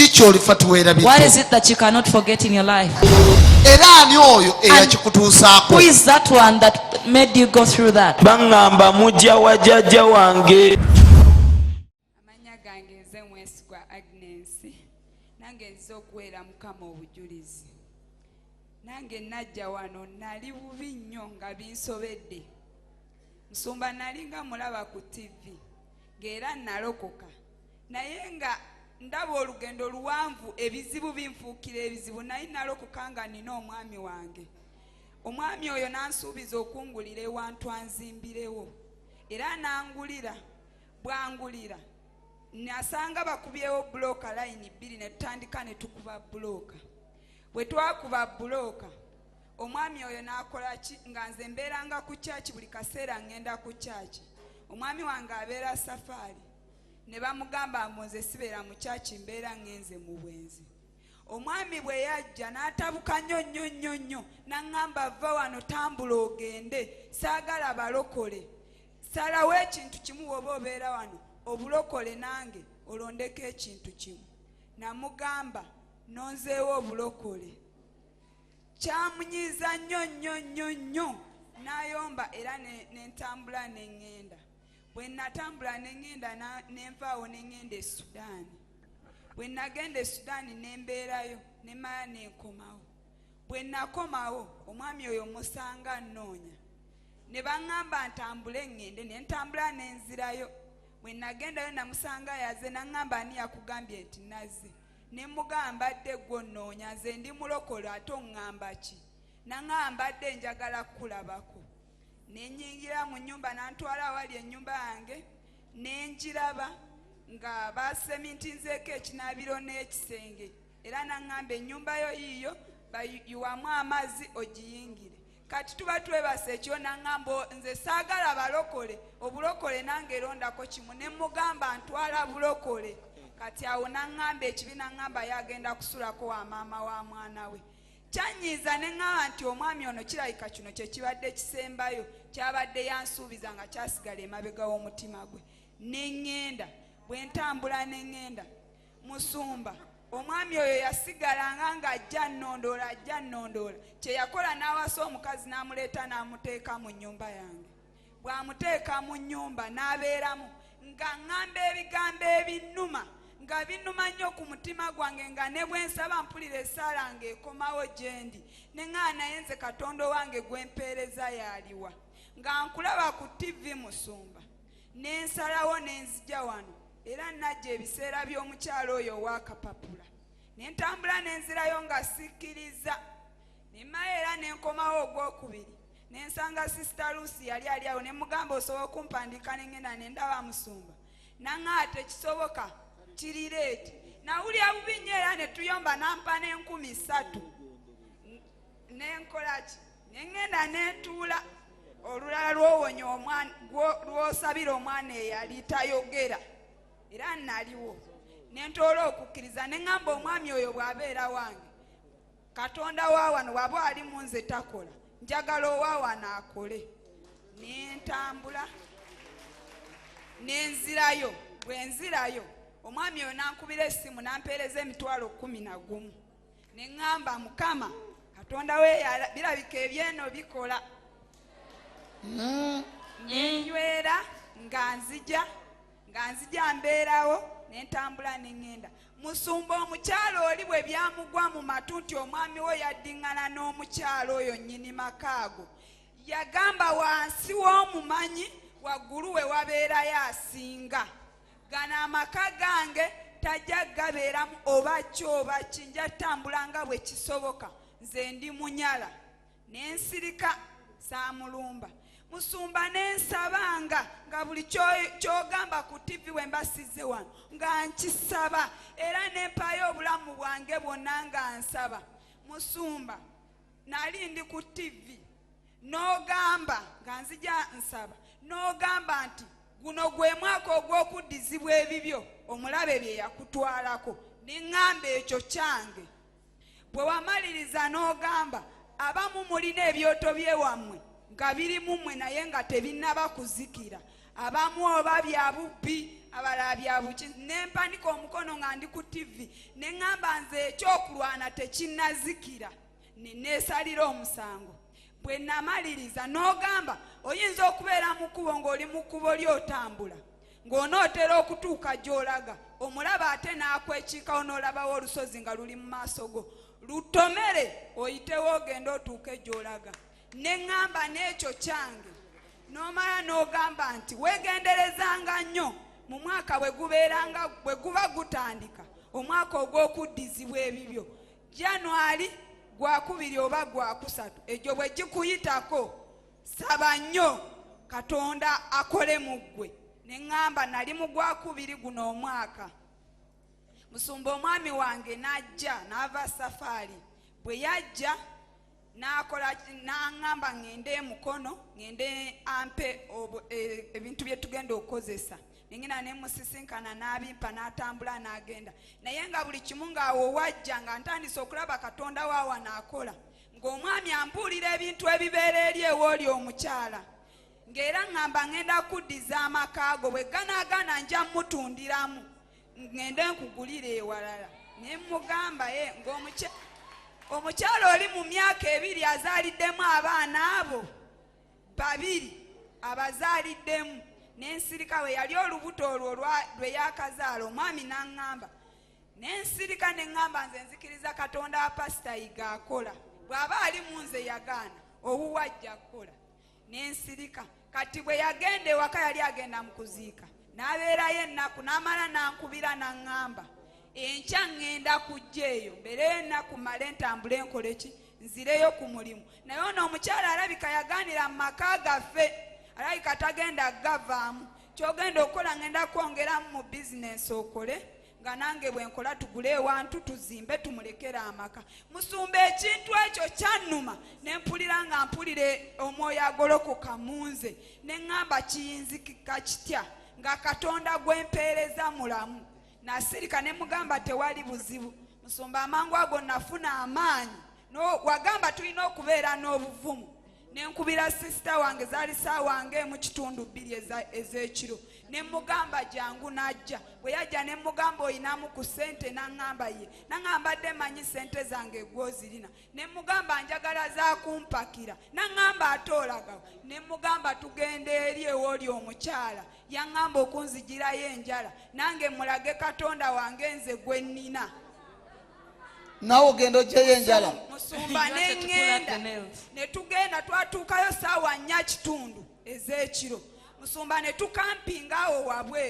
What is it that you cannot forget in your life? Who is that one that made you go through that? Bangamba mujja wa jjajja wange. Amanya gange nze Mwesigwa Agnes. Nange nze okuweera Mukama obujulizi. Nange najja wano nali bubi nnyo nga binsobedde. Musumba nalinga mulaba ku TV. Ng'era nalokoka. Naye nga ndaba olugendo luwanvu ebizibu binfuukira ebizibu naye nalokoka nga nina omwami wange. Omwami oyo nansuubiza okungulira ewantu anzimbirewo. Era nangulira. Bwangulira. Nasanga bakubyewo bulooka line 2 ne tutandika ne tukuba bulooka. Bwe twakuba bulooka omwami oyo n'akola ki nga nze mbeeranga ku kyaki buli kaseera ngenda ku kyaki. Omwami wange abeera safaari. Ne bamugamba nze sibeera mu kyaki mbeera ngenze mu bwenzi. Omwami bwe yajja n'atabuka nnyo n'aŋŋamba vva wano tambula ogende saagala balokole. Salawo ekintu kimu woba obeera wano obulokole nange olondeko ekintu kimu. Namugamba nonzeewo obulokole. Kyamunyiiza nnyo n'ayomba era n'entambula n'eŋŋenda. Bwe natambula n'eŋŋenda n'envaawo n'eŋŋenda e Sudaani. Bwe nagenda e Sudaani n'embeerayo ne maya n'enkomawo. Bwe nakomawo omwami oyo musanga nnoonya. Ne baŋŋamba ntambule eŋŋende ne ntambula n'enzirayo. Bwe nagendayo namusanga yaze n'aŋŋamba ani yakugambye nti nazze. Ne mugamba dde gwo nnoonya nze ndi mulokole ate oŋŋamba ki? Naŋŋamba dde njagala kulabako. Ne nnyingira mu nnyumba n'antwala awali ennyumba yange ne njiraba nga basemintinzeeko ekinaabiro n'ekisenge. Era n'aŋŋamba ennyumba yo yiyo bayiwamu amazzi ogiyingire. Kati tuba twebasa ekyo n'aŋŋamba nze saagala balokole obulokole nange erondako kimu ne mugamba ntwala bulokole. Kati awo n'aŋŋamba ekibi n'aŋŋamba yagenda kusulako wa maama wa mwana we. Kyanyiiza ne ŋŋamba nti omwami ono kirabika kino kye kibadde kisembayo kyabadde yansuubiza nga kyasigala emabega w'omutima gwe. N'eŋŋenda bwe ntambula n'eŋŋenda Musumba omwami oyo yasigalanga ng'ajja nnondoola kye yakola n'awasa omukazi n'amuleeta n'amuteeka mu nnyumba yange. Bw'amuteeka mu nnyumba n'abeeramu nga ŋŋamba ebigambo ebinnuma nga binnuma nnyo ku mutima gwange nga ne bwe nsaba mpulira essaala ng'ekomawo gye ndi ne ŋŋaa naye nze Katonda wange gwe mpeereza yaliwa. Nga nkulaba ku TV Musumba ne nsalawo ne nzija wano era najja ebiseera by'omukyalo oyo ow'akapapula. Ne ntambula ne nzirayo nga sikkiriza. Ne mmayo era ne nkomawo ogwokubiri. Ne nsanga Sista Lucy yali ali awo ne mugamba osobola okumpandiika ne ngenda ne ndaba Musumba. Naŋŋaa tekisoboka kirireeti. Nawulira bubi nnyo era ne tuyomba nampa n'3,000. Ne nkola ki? Ne ngenda ne ntuula olulala lw'owonya omwana lw'osabira omwana eyali tayogera. Era naliwo. Ne ntoola okukkiriza ne ŋŋamba omwami oyo bw'abeera wange. Katonda wa wano waba ali mu nze takola. Njagala owa wano akole. Ne ntambula. Ne nzirayo. Bwe nzirayo omwami oyo n'ankubira essimu n'ampeereza $11,000. Ne ŋŋamba Mukama Katonda we birabika ebyeno bikola. Ne nywera nga nzija mbeerawo ne ntambula ne ŋŋenda. Musumba omukyalo oli bwe byamugwa mu matu nti omwami we yaddiŋŋana n'omukyalo oyo nnyini makaago. Yagamba wansi w'omumanyi waggulu we wabeerayo asinga. Gano amaka gange tajja gabeeramu oba kyoba kinja tambula nga bwe kisoboka. Nze ndi munyala. Ne nsirika saamulumba. Musumba ne nsabanga nga buli ky'ogamba ku TV we mbasize wano nga nkisaba era ne mpaayo obulamu bwange bwonna nga nsaba. Musumba nali ndi ku TV n'ogamba nga nzija nsaba n'ogamba nti guno gwe mwaka ogw'okuddizibwa ebibyo omulabe bye yakutwalako. Ne ŋŋamba ekyo kyange. Bwe wamaliriza n'ogamba abamu mulina ebyoto by'ewammwe nga biri mu mmwe naye nga tebinnaba kuzikira. Abamu oba bya bubbi abalabyabuki nempanika omukono nga ndi ku TV neŋŋamba nze ekyokulwana tekinnazikira neneesalira omusango. Bwe namaliriza n'ogamba oyinza okubeera mu kkubo ng'oli mu kkubo ly'otambula ng'onootera okutuuka gy'olaga omulaba ate n'akwekiikawo n'olabawo olusozi nga luli mu maaso go lutomere oyitewo ogenda otuuke gy'olaga. Neŋŋamba n'ekyo kyange n'omala n'ogamba nti weegenderezanga nnyo mu mwaka bwe guba gutandika omwaka ogw'okuddizibwa ebibyo January gwakubiri oba gwakusatu egyo bwe gikuyitako saba nnyo Katonda akole mu ggwe. Neŋŋamba nali mu gwakubiri guno omwaka musumba omwami wange n'ajja n'ava safaari. Bwe yajja n'aŋŋamba ŋŋende emukono ŋŋende ampe ebintu bye tugenda okukozesa. Nengina nemusisinkana n'abimpa n'atambula n'agenda. Naye nga buli kimu ng'awo wajja nga ntandise okulaba Katonda waawa n'akola ng'omwami ambuulira ebintu ebibeera eri ewooli omukyala ng'era ŋŋamba ŋŋenda kuddiza amaka go bwe ganaagana nja mutundiramu ŋŋende nkugulira ewalala. Ne mugamba omukyala oli mu myaka 2 azaaliddemu abaana abo 2 abazaaliddemu n'ensirika we yali olubuto olwo lwe yakazaala omwami n'aŋŋamba n'ensirika neŋŋamba nze nzikiriza Katonda wa Pasita Yiga akola bw'aba ali mu nze yagaana owuwa ajja kukola. N'ensirika kati bwe yagenda ewaka yali agenda mu kuziika n'abeerayo ennaku n'amala n'ankubira n'aŋŋamba enkya ŋŋenda kujja eyo mbeereyo ennaku male ntambule nkole ki nzireyo ku mulimu. Naye ono omukyala alabika yagaanira mu maka gaffe alabika tagenda gavaamu kyogenda okukola ŋŋenda kwongeramu mu bizinesi okole nga nange bwe nkola tugule ewantu tuzimbe tumulekera amaka. Musumba ekintu ekyo kyannuma ne mpulira nga mpulire omwoyo agolokoka mu nze neŋŋamba kiyinzikika kitya nga Katonda gwempeereza mulamu. Nasirika ne mugamba tewali buzibu. Musumba amangu ago nafuna amaanyi wagamba tulina okubeera n'obuvumu. Nenkubira sisita wange zaali saawange mu kitundu 2 ez'ekiro ne mugamba jangu najja. Bwe yajja ne mugamba oyinamu ku ssente n'aŋŋamba ye n'aŋŋambadde manyi ssente zange gw'ozirina. Ne mugamba njagala za kumpakira n'aŋŋamba ate olagawo. Ne mugamba tugende eri ewooli omukyala yaŋŋamba okunzigirayo enjala nange mulage Katonda wange nze gwe nnina. Nawe ogenda ogyeyo enjala. Musumba n'eŋŋenda ne tugenda twatuukayo saawa 4 ez'ekiro. Musumba ne tukampinga awo wabwe.